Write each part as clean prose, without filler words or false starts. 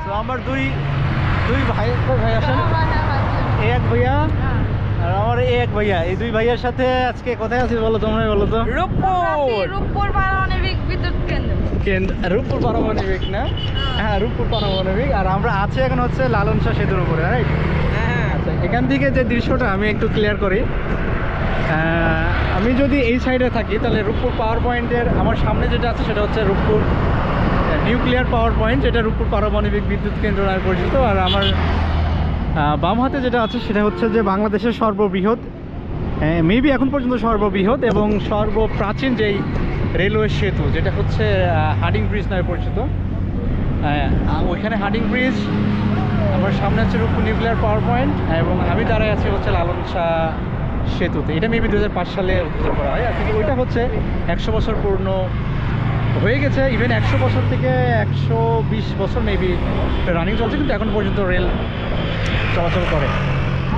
তো আমার দুই ভাই আসেন, এক ভাইয়া আর আমার এক ভাইয়া, এই দুই ভাইয়ার সাথে আজকে কোথায় আছি বলো, তোমরাই বলো তো। রূপপুর পারমাণবিক বিদ্যুৎ কেন্দ্র। রূপপুর পারমাণবিক না? হ্যাঁ, রূপপুর পারমাণবিক। আর আমরা আছি এখন হচ্ছে লালন শাহ সেতুর উপরে, রাইট? আচ্ছা, এখান থেকে যে দৃশ্যটা আমি একটু ক্লিয়ার করি। আমি যদি এই সাইডে থাকি তাহলে রূপপুর পাওয়ার পয়েন্টের আমার সামনে যেটা আছে সেটা হচ্ছে রূপপুর নিউক্লিয়ার পাওয়ার পয়েন্ট, যেটা রূপপুর পারমাণবিক বিদ্যুৎ কেন্দ্র নামে পরিচিত। আর আমার বাম হাতে যেটা আছে সেটা হচ্ছে যে বাংলাদেশের সর্ববৃহৎ, মেবি এখন পর্যন্ত সর্ববৃহৎ এবং সর্বপ্রাচীন যেই রেলওয়ে সেতু, যেটা হচ্ছে হার্ডিং ব্রিজ নামে পরিচিত। ওইখানে হার্ডিং ব্রিজ, আমার সামনে হচ্ছে রূপপুর নিউক্লিয়ার পাওয়ার পয়েন্ট, এবং আমি দাঁড়ায় আছি হচ্ছে লালন শাহ সেতুতে। এটা মেবি 2005 সালে উদ্বোধন করা হয়। আর কিন্তু ওইটা হচ্ছে 100 বছর পূর্ণ হয়ে গেছে। ইভেন 100 বছর থেকে 120 বছর মেবি রানিং চলছে, কিন্তু এখন পর্যন্ত রেল চলাচল করে।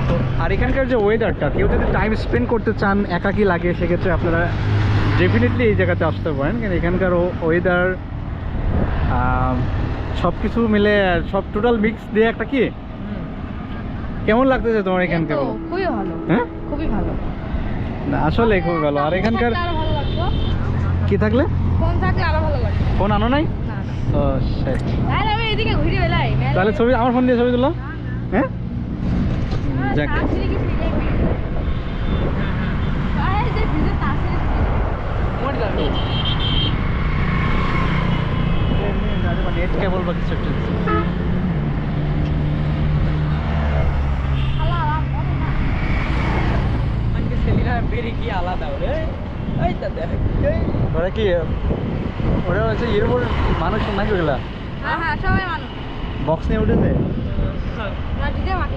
তো আর এখানকার যে ওয়েদারটা, কেউ যদি টাইম স্পেন্ড করতে চান, একাকী লাগে, সেক্ষেত্রে আপনারা ডেফিনেটলি এই জায়গাতে আসতে পারেন। কারণ এখানকার ওয়েদার সব কিছু মিলে, সব টোটাল মিক্স দিয়ে একটা কি কেমন লাগতেছে তোমার এখানকার? খুবই ভালো। হ্যাঁ, খুবই ভালো। না আসলে খুবই ভালো। আর এখানকার কি থাকলে, ফোন থাকলে আরো ভালো লাগে। ফোন আনো নাই? না না, ও শিট। তাহলে আমি এদিকে ঘুরে বেলাই। তাহলে ছবি, আমার ফোন দিয়ে ছবি তুলো। হ্যাঁ, যাক। নেট কেবল বা কিছু একটা দিছে। ওরা কি, ওরা হচ্ছে এর উপর মানুষ নাকি ওগুলা হ্যাঁ হ্যাঁ, সবাই মানুষ। বক্স নিয়ে উঠেছে? মাটিতে মাটি